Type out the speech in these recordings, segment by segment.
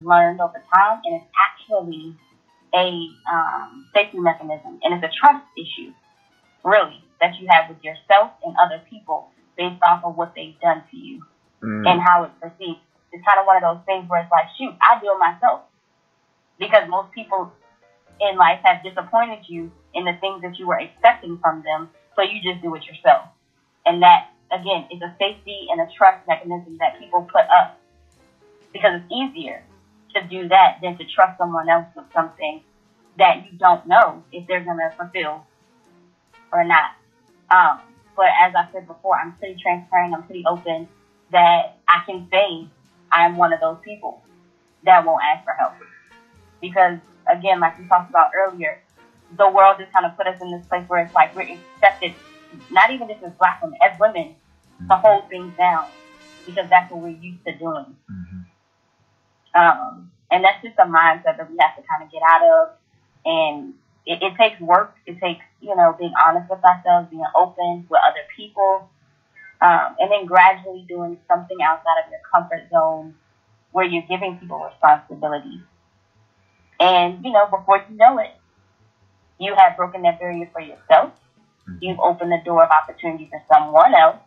learned over time, and it's actually a safety mechanism, and it's a trust issue, really, that you have with yourself and other people based off of what they've done to you and how it's perceived. It's kind of one of those things where it's like, shoot, I do it myself because most people in life have disappointed you in the things that you were expecting from them, so you just do it yourself. And that, again, is a safety and a trust mechanism that people put up because it's easier to do that than to trust someone else with something that you don't know if they're going to fulfill or not. But as I said before, I'm pretty transparent, I'm pretty open, that I can say I'm one of those people that won't ask for help. Because, again, like we talked about earlier, the world just kind of put us in this place where it's like we're expected, not even just as black women, as women, to hold things down because that's what we're used to doing. And that's just a mindset that we have to kind of get out of. And it takes work. It takes, being honest with ourselves, being open with other people, and then gradually doing something outside of your comfort zone where you're giving people responsibility. And, before you know it, you have broken that barrier for yourself. You've opened the door of opportunity for someone else.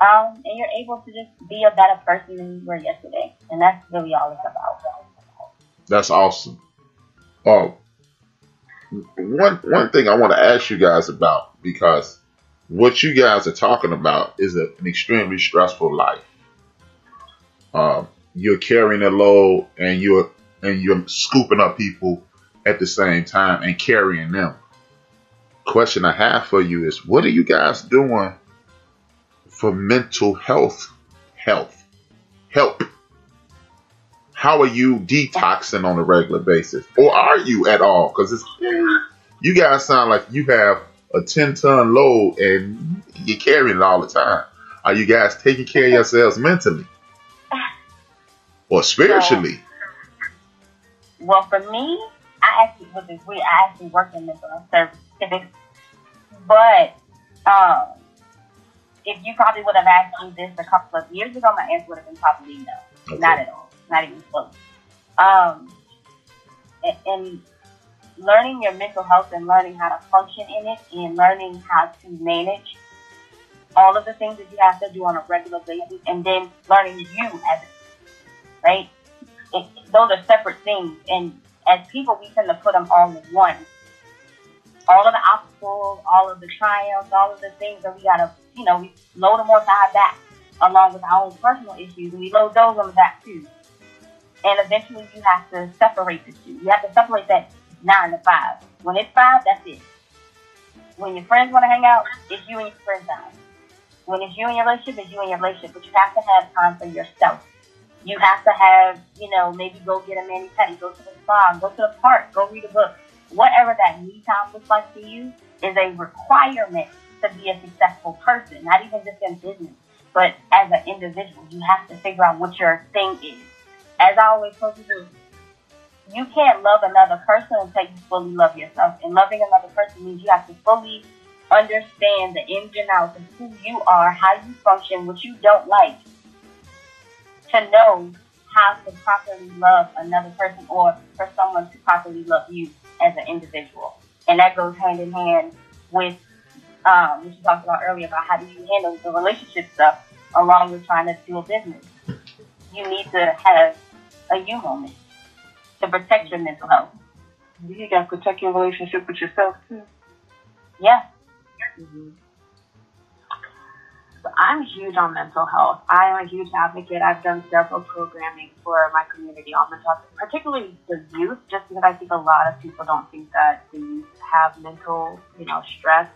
And you're able to just be a better person than you were yesterday. And that's really all it's about. That's awesome. One thing I want to ask you guys about, because what you guys are talking about is an extremely stressful life. You're carrying a load and you're scooping up people at the same time and carrying them. Question I have for you is, what are you guys doing for mental health? Help. How are you detoxing on a regular basis? Or are you at all? Because you guys sound like you have a 10-ton load and you're carrying it all the time. Are you guys taking care of yourselves mentally? Or spiritually? Well, for me, I actually work in mental health services. But if you probably would have asked me this a couple of years ago, my answer would have been probably no. Okay. Not at all. Not even close. And learning your mental health and learning how to function in it and learning how to manage all of the things that you have to do on a regular basis, and then learning you as a, right? Those are separate things. And as people, we tend to put them all in one. All of the obstacles, all of the triumphs, all of the things that we gotta, we load them onto our back, along with our own personal issues, and we load those on the back too. And eventually you have to separate the two. You have to separate that 9 to 5. When it's 5, that's it. When your friends want to hang out, it's you and your friends time. When it's you and your relationship, it's you and your relationship. But you have to have time for yourself. You have to have, maybe go get a mani-pedi, go to the spa, go to the park, go read a book. Whatever that me time looks like for you is a requirement to be a successful person, not even just in business, but as an individual. You have to figure out what your thing is. As I always tell you, you can't love another person until you fully love yourself. And loving another person means you have to fully understand the ins and outs of who you are, how you function, what you don't like, to know how to properly love another person or for someone to properly love you as an individual. And that goes hand in hand with what you talked about earlier about how do you handle the relationship stuff along with trying to do a business. You need to have a you moment to protect your mental health. You got to protect your relationship with yourself too. Yeah. Mm-hmm. So I'm huge on mental health. I am a huge advocate. I've done several programming for my community on mental health, particularly the youth, just because I think a lot of people don't think that the youth have mental, stress,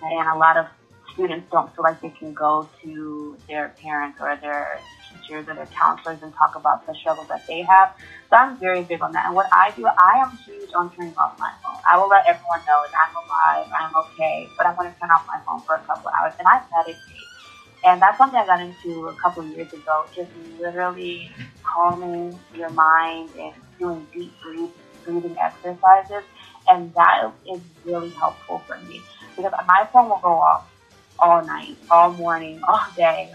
and a lot of students don't feel like they can go to their parents or their teachers or their counselors and talk about the struggles that they have. So I'm very big on that. And what I do, I am huge on turning off my phone. I will let everyone know that I'm alive, I'm okay, but I'm going to turn off my phone for a couple of hours. And I meditate. And that's something I got into a couple of years ago, just literally calming your mind and doing deep breathing exercises. And that is really helpful for me because my phone will go off all night, all morning, all day.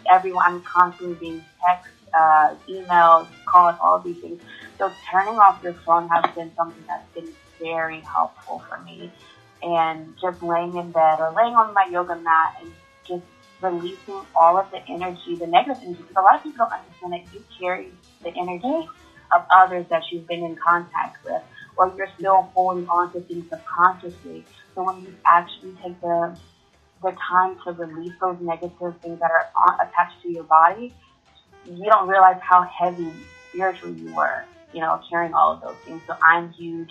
Everyone, I'm constantly being texted, emails, calls, all of these things. So turning off your phone has been something that's been very helpful for me. And just laying in bed or laying on my yoga mat and just releasing all of the energy, the negative energy, because a lot of people don't understand that you carry the energy of others that you've been in contact with, or you're still holding on to things subconsciously. So when you actually take the time to release those negative things that are attached to your body, you don't realize how heavy spiritually you were, carrying all of those things. So I'm huge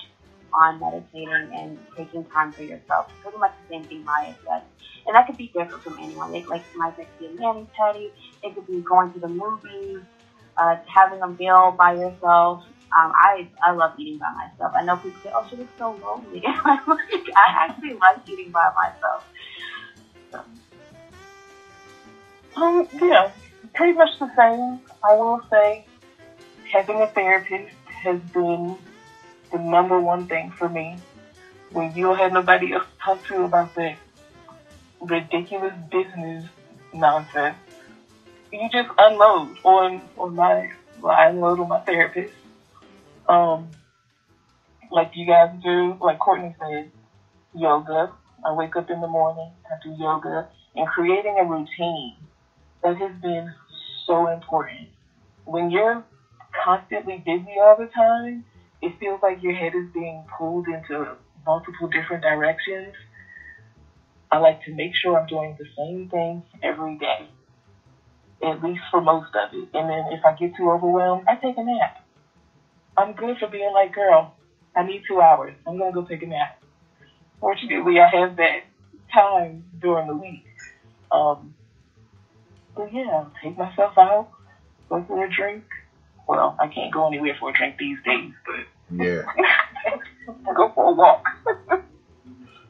on meditating and taking time for yourself. Pretty much the same thing Maya said. And that could be different from anyone. Like Maya could be a mani-pedi. It could be going to the movies, having a meal by yourself. I love eating by myself. I know people say, "Oh, she looks so lonely." I actually like eating by myself. Yeah, pretty much the same. I will say having a therapist has been the number one thing for me. When you don't have nobody else to talk to about that ridiculous business nonsense, you just unload on I unload on my therapist. Like you guys do, like Courtney said, yoga. I wake up in the morning, I do yoga, and creating a routine. That has been so important. When you're constantly busy all the time, it feels like your head is being pulled into multiple different directions. I like to make sure I'm doing the same thing every day, at least for most of it. And then if I get too overwhelmed, I take a nap. I'm good for being like, girl, I need 2 hours. I'm going to go take a nap. Fortunately, I have that time during the week. But yeah, take myself out, go for a drink. Well, I can't go anywhere for a drink these days, but yeah, go for a walk.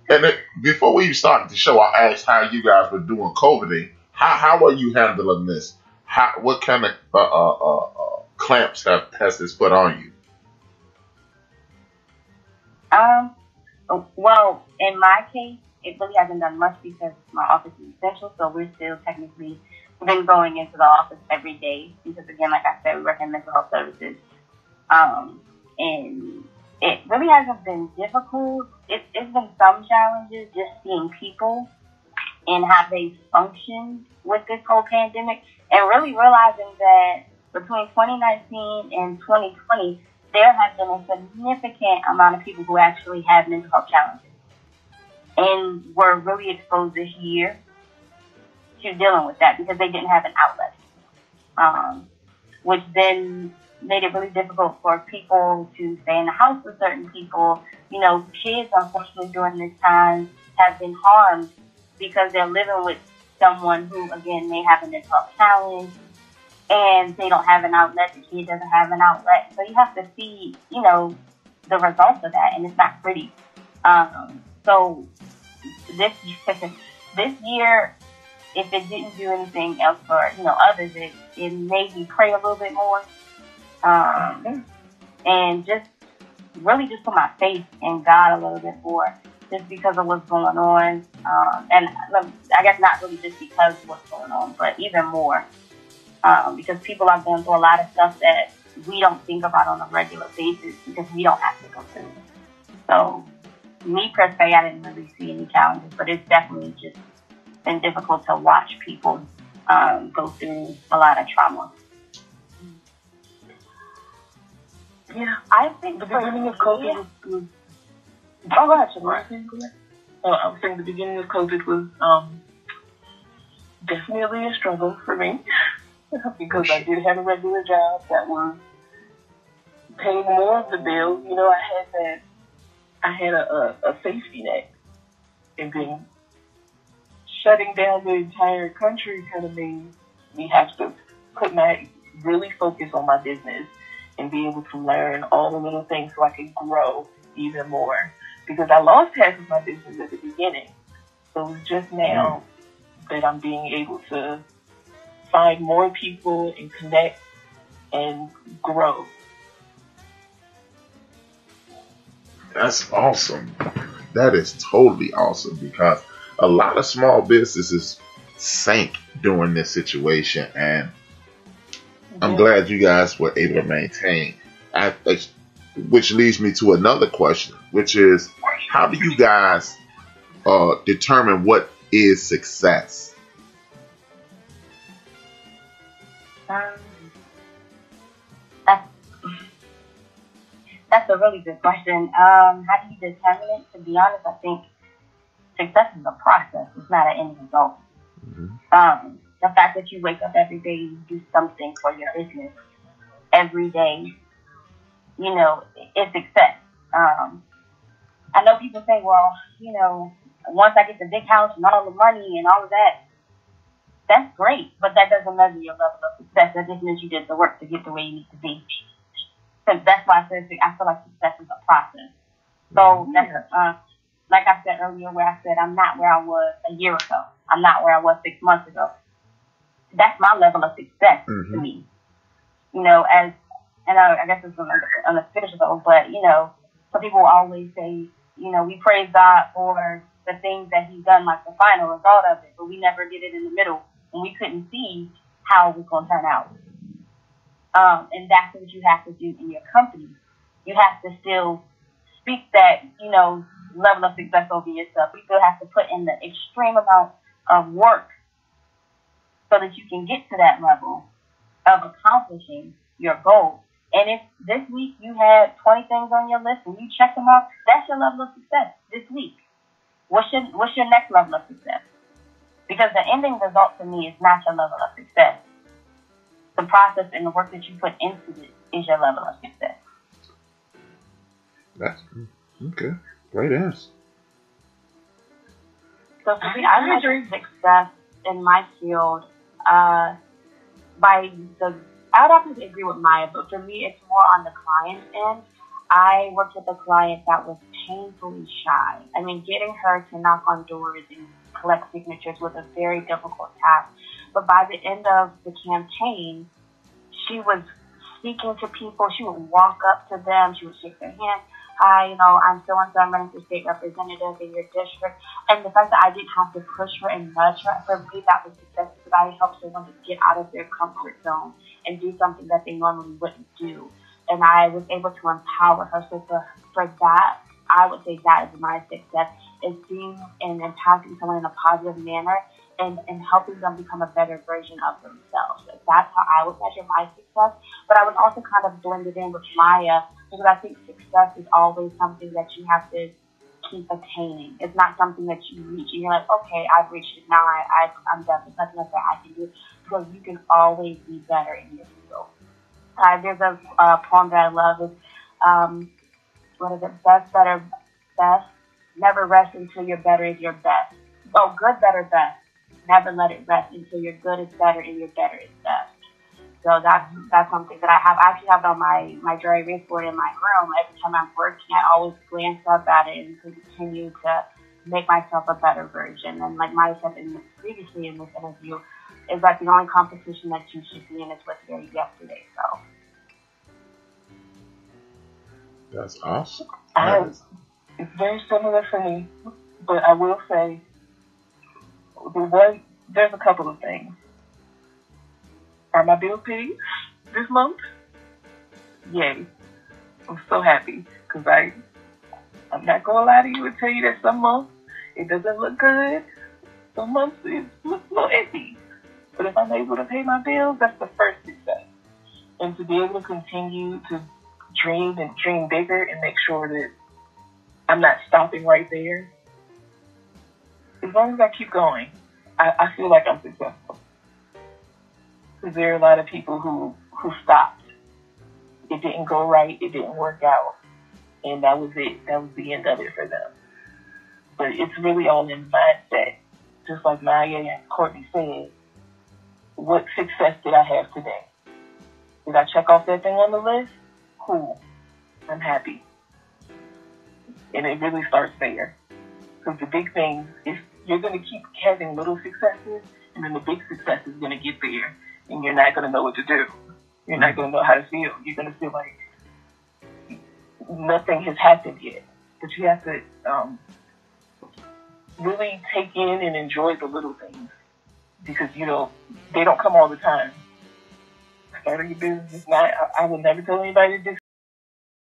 And before we started the show, I asked how you guys were doing COVID. How are you handling this? What kind of clamps has this put on you? Well, in my case, it really hasn't done much because my office is essential, so we're still technically been going into the office every day because, again, like I said, we work in mental health services. And it really hasn't been difficult. It's been some challenges just seeing people and how they function with this whole pandemic, and really realizing that between 2019 and 2020, there has been a significant amount of people who actually have mental health challenges and were really exposed this year to dealing with that because they didn't have an outlet, which then made it really difficult for people to stay in the house with certain people. Kids, unfortunately, during this time have been harmed because they're living with someone who, again, may have a mental health challenge, and they don't have an outlet. The kid doesn't have an outlet. So you have to see, the results of that, and it's not pretty. So this year, if it didn't do anything else for, others, it made me pray a little bit more. And just really just put my faith in God a little bit more, just because of what's going on. And I guess not really just because of what's going on, but even more. Because people are going through a lot of stuff that we don't think about on a regular basis because we don't have to go through. So, me per se, I didn't really see any challenges, but it's definitely just been difficult to watch people go through a lot of trauma. Yeah, I think the beginning of COVID was. Oh, go ahead, Shavor. I was saying the beginning of COVID was definitely a struggle for me because I did have a regular job that was paying more of the bills. I had a safety net, and then shutting down the entire country kind of made me have to really focus on my business and be able to learn all the little things so I could grow even more. Because I lost half of my business at the beginning. So it's just now that I'm being able to find more people and connect and grow. That's awesome. That is totally awesome because a lot of small businesses sank during this situation, and I'm glad you guys were able to maintain. Which leads me to another question, which is, how do you guys determine what is success? That's a really good question. How do you determine it? To be honest, I think success is a process. It's not an end result. The fact that you wake up every day, you do something for your business every day, is success. I know people say, well, once I get the big house and all the money and all of that, that's great, but that doesn't measure your level of success. That just means you did the work to get to where you need to be. So that's why I feel like success is a process. So like I said earlier, where I said I'm not where I was a year ago. I'm not where I was 6 months ago. That's my level of success to me. I guess it's unofficial, but some people will always say, we praise God for the things that He's done, like the final result of it, but we never did it in the middle, and we couldn't see how it was going to turn out. And that's what you have to do in your company. You have to still speak that, level of success over yourself. You still have to put in the extreme amount of work so that you can get to that level of accomplishing your goal. And if this week you had 20 things on your list and you check them off, that's your level of success this week. What's your next level of success? Because the ending result to me is not your level of success. The process and the work that you put into it is your level of success. That's okay. Great answer. So for me, I measure success in my field I would have to agree with Maya, but for me, it's more on the client's end. I worked with a client that was painfully shy. I mean, getting her to knock on doors and collect signatures was a very difficult task. But by the end of the campaign, she was speaking to people. She would walk up to them. She would shake their hand. Hi, I'm so-and-so. I'm running for state representative in your district. And the fact that I didn't have to push her and nudge her, for me, that was success because I helped someone to get out of their comfort zone and do something that they normally wouldn't do. And I was able to empower her. So for that, I would say that is my success, is seeing and impacting someone in a positive manner and helping them become a better version of themselves. That's how I would measure my success. But I would also kind of blend it in with Maya, because I think success is always something that you have to keep attaining. It's not something that you reach and you're like, okay, I've reached it now. I'm done. There's nothing else that I can do, because you can always be better in your field. There's a poem that I love. Is what is it? Best, better, best. Never rest until your better is your best. Oh, good, better, best. Never let it rest until your good is better and your better is best. So that's something that I have. I actually have it on my dry erase board in my room. Every time I'm working, I always glance up at it and continue to make myself a better version. And like Maya said previously in this interview, is that the only competition that you should be in is with your yesterday self. That's awesome. It's very similar for me, but I will say there's a couple of things. Are my bills paid this month? Yay. I'm so happy because I'm not going to lie to you and tell you that some months it doesn't look good. Some months it looks a little empty. But if I'm able to pay my bills, that's the first success. And to be able to continue to dream and dream bigger and make sure that I'm not stopping right there. As long as I keep going, I feel like I'm successful. Because there are a lot of people who stopped. It didn't go right. It didn't work out. And that was it. That was the end of it for them. But it's really all in mindset. Just like Maya and Courtney said, what success did I have today? Did I check off that thing on the list? Cool. I'm happy. And it really starts there. Because the big thing is you're going to keep having little successes, and then the big success is going to get there, and you're not going to know what to do. You're not going to know how to feel. You're going to feel like nothing has happened yet. But you have to really take in and enjoy the little things, because, they don't come all the time. starting a business is not. I would never tell anybody to